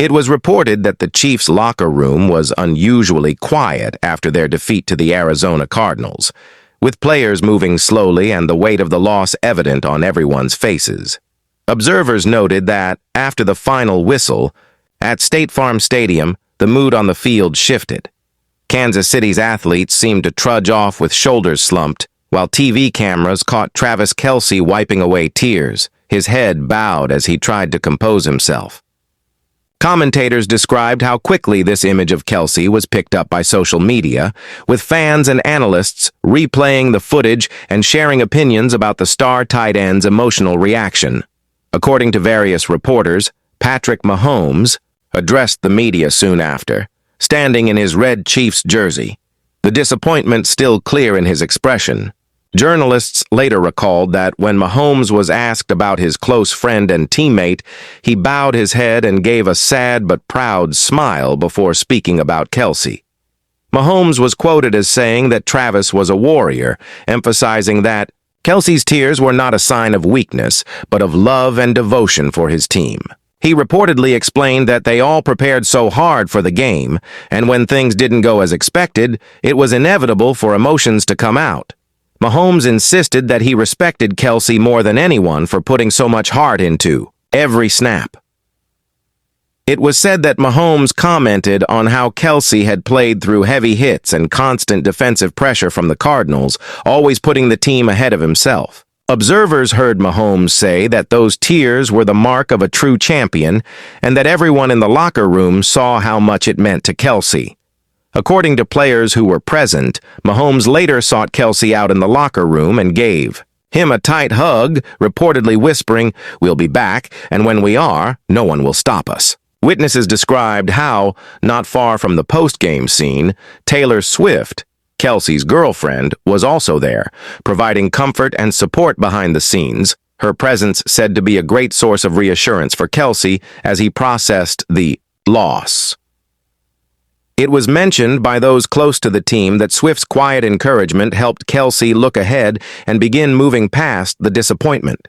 It was reported that the Chiefs' locker room was unusually quiet after their defeat to the Arizona Cardinals, with players moving slowly and the weight of the loss evident on everyone's faces. Observers noted that, after the final whistle, at State Farm Stadium, the mood on the field shifted. Kansas City's athletes seemed to trudge off with shoulders slumped, while TV cameras caught Travis Kelce wiping away tears, his head bowed as he tried to compose himself. Commentators described how quickly this image of Kelce was picked up by social media, with fans and analysts replaying the footage and sharing opinions about the star tight end's emotional reaction. According to various reporters, Patrick Mahomes addressed the media soon after, standing in his red Chiefs jersey, the disappointment still clear in his expression. Journalists later recalled that when Mahomes was asked about his close friend and teammate, he bowed his head and gave a sad but proud smile before speaking about Kelce. Mahomes was quoted as saying that Travis was a warrior, emphasizing that Kelce's tears were not a sign of weakness, but of love and devotion for his team. He reportedly explained that they all prepared so hard for the game, and when things didn't go as expected, it was inevitable for emotions to come out. Mahomes insisted that he respected Kelce more than anyone for putting so much heart into every snap. It was said that Mahomes commented on how Kelce had played through heavy hits and constant defensive pressure from the Cardinals, always putting the team ahead of himself. Observers heard Mahomes say that those tears were the mark of a true champion and that everyone in the locker room saw how much it meant to Kelce. According to players who were present, Mahomes later sought Kelce out in the locker room and gave him a tight hug, reportedly whispering, "We'll be back, and when we are, no one will stop us." Witnesses described how, not far from the post-game scene, Taylor Swift, Kelce's girlfriend, was also there, providing comfort and support behind the scenes, her presence said to be a great source of reassurance for Kelce as he processed the loss. It was mentioned by those close to the team that Swift's quiet encouragement helped Kelce look ahead and begin moving past the disappointment.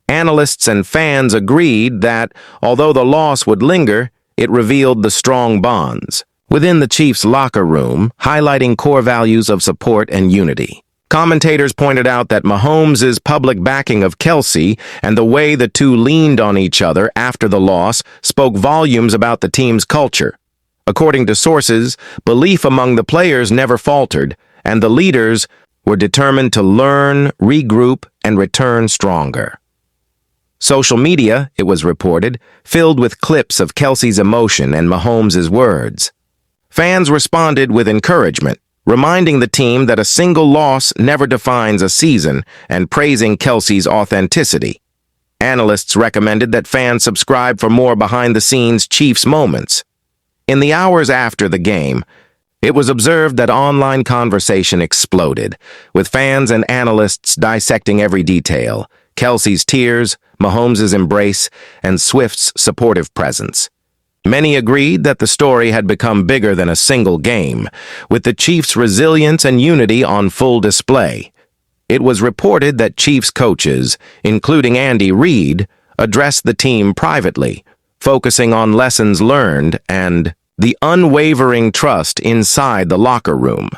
Analysts and fans agreed that, although the loss would linger, it revealed the strong bonds within the Chiefs' locker room, highlighting core values of support and unity. Commentators pointed out that Mahomes' public backing of Kelce and the way the two leaned on each other after the loss spoke volumes about the team's culture. According to sources, belief among the players never faltered, and the leaders were determined to learn, regroup, and return stronger. Social media, it was reported, filled with clips of Kelce's emotion and Mahomes' words. Fans responded with encouragement, reminding the team that a single loss never defines a season and praising Kelce's authenticity. Analysts recommended that fans subscribe for more behind-the-scenes Chiefs moments. In the hours after the game, it was observed that online conversation exploded, with fans and analysts dissecting every detail: Kelce's tears, Mahomes' embrace, and Swift's supportive presence. Many agreed that the story had become bigger than a single game, with the Chiefs' resilience and unity on full display. It was reported that Chiefs coaches, including Andy Reid, addressed the team privately, focusing on lessons learned and the unwavering trust inside the locker room.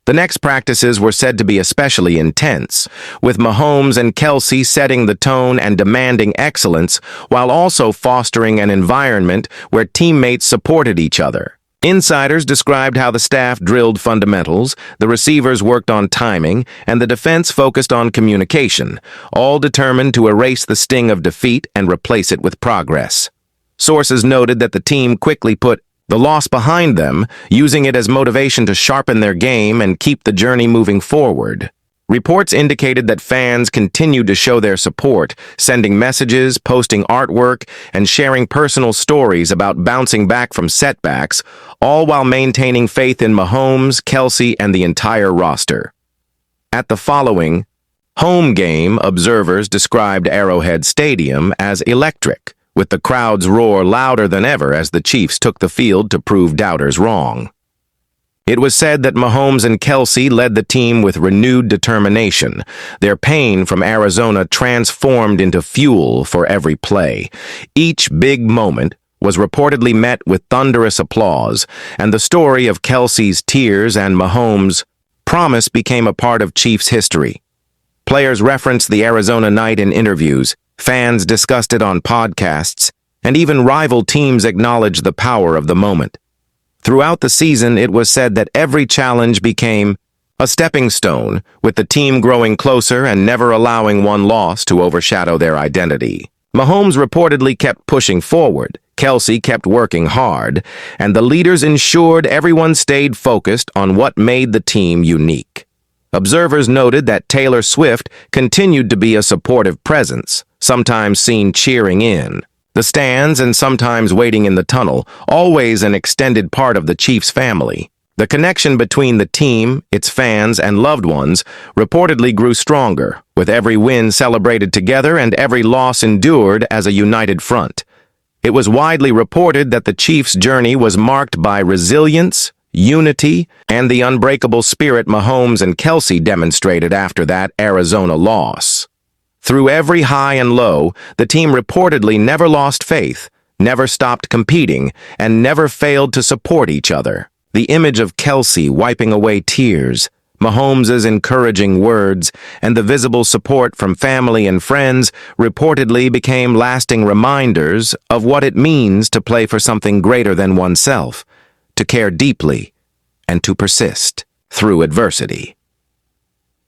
The next practices were said to be especially intense, with Mahomes and Kelce setting the tone and demanding excellence while also fostering an environment where teammates supported each other. Insiders described how the staff drilled fundamentals, the receivers worked on timing, and the defense focused on communication, all determined to erase the sting of defeat and replace it with progress. Sources noted that the team quickly put the loss behind them, using it as motivation to sharpen their game and keep the journey moving forward. Reports indicated that fans continued to show their support, sending messages, posting artwork, and sharing personal stories about bouncing back from setbacks, all while maintaining faith in Mahomes, Kelce, and the entire roster. At the following home game, observers described Arrowhead Stadium as electric, with the crowd's roar louder than ever as the Chiefs took the field to prove doubters wrong. It was said that Mahomes and Kelce led the team with renewed determination, their pain from Arizona transformed into fuel for every play. Each big moment was reportedly met with thunderous applause, and the story of Kelce's tears and Mahomes' promise became a part of Chiefs history. Players referenced the Arizona night in interviews, fans discussed it on podcasts, and even rival teams acknowledged the power of the moment. Throughout the season, it was said that every challenge became a stepping stone, with the team growing closer and never allowing one loss to overshadow their identity. Mahomes reportedly kept pushing forward, Kelce kept working hard, and the leaders ensured everyone stayed focused on what made the team unique. Observers noted that Taylor Swift continued to be a supportive presence, sometimes seen cheering in the stands and sometimes waiting in the tunnel, always an extended part of the Chiefs family. The connection between the team, its fans, and loved ones reportedly grew stronger, with every win celebrated together and every loss endured as a united front. It was widely reported that the Chiefs' journey was marked by resilience, unity, and the unbreakable spirit Mahomes and Kelce demonstrated after that Arizona loss. Through every high and low, the team reportedly never lost faith, never stopped competing, and never failed to support each other. The image of Kelce wiping away tears, Mahomes' encouraging words, and the visible support from family and friends reportedly became lasting reminders of what it means to play for something greater than oneself, to care deeply, and to persist through adversity.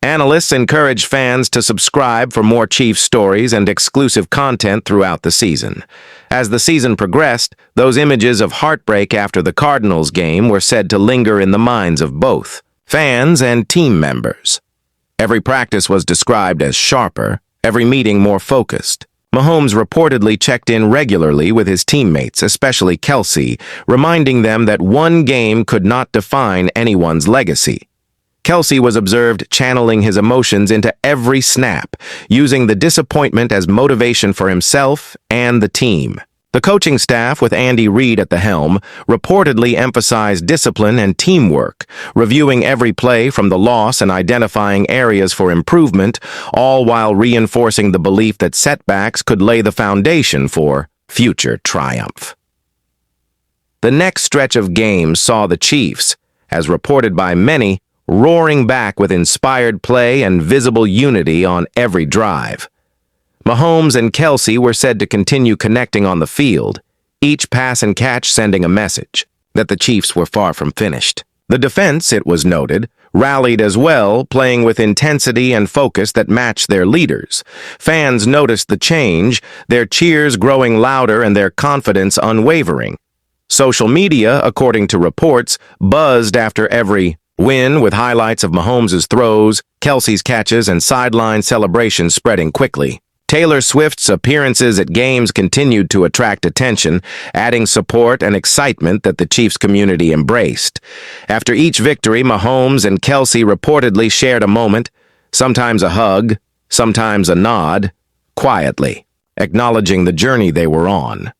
Analysts encourage fans to subscribe for more Chiefs stories and exclusive content throughout the season. As the season progressed, those images of heartbreak after the Cardinals game were said to linger in the minds of both fans and team members. Every practice was described as sharper, every meeting more focused. Mahomes reportedly checked in regularly with his teammates, especially Kelce, reminding them that one game could not define anyone's legacy. Kelce was observed channeling his emotions into every snap, using the disappointment as motivation for himself and the team. The coaching staff, with Andy Reid at the helm, reportedly emphasized discipline and teamwork, reviewing every play from the loss and identifying areas for improvement, all while reinforcing the belief that setbacks could lay the foundation for future triumph. The next stretch of games saw the Chiefs, as reported by many, roaring back with inspired play and visible unity on every drive. Mahomes and Kelce were said to continue connecting on the field, each pass and catch sending a message that the Chiefs were far from finished. The defense, it was noted, rallied as well, playing with intensity and focus that matched their leaders. Fans noticed the change, their cheers growing louder and their confidence unwavering. Social media, according to reports, buzzed after every win, with highlights of Mahomes' throws, Kelce's catches, and sideline celebrations spreading quickly. Taylor Swift's appearances at games continued to attract attention, adding support and excitement that the Chiefs community embraced. After each victory, Mahomes and Kelce reportedly shared a moment, sometimes a hug, sometimes a nod, quietly, acknowledging the journey they were on.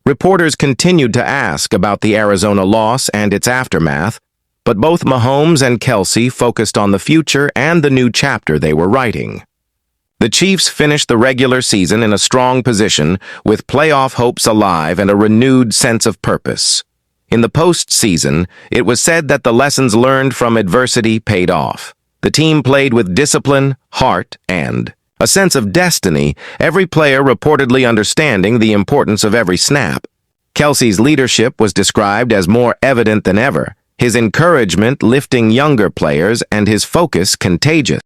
Reporters continued to ask about the Arizona loss and its aftermath, but both Mahomes and Kelce focused on the future and the new chapter they were writing. The Chiefs finished the regular season in a strong position, with playoff hopes alive and a renewed sense of purpose. In the postseason, it was said that the lessons learned from adversity paid off. The team played with discipline, heart, and a sense of destiny, every player reportedly understanding the importance of every snap. Kelce's leadership was described as more evident than ever, his encouragement lifting younger players and his focus contagious.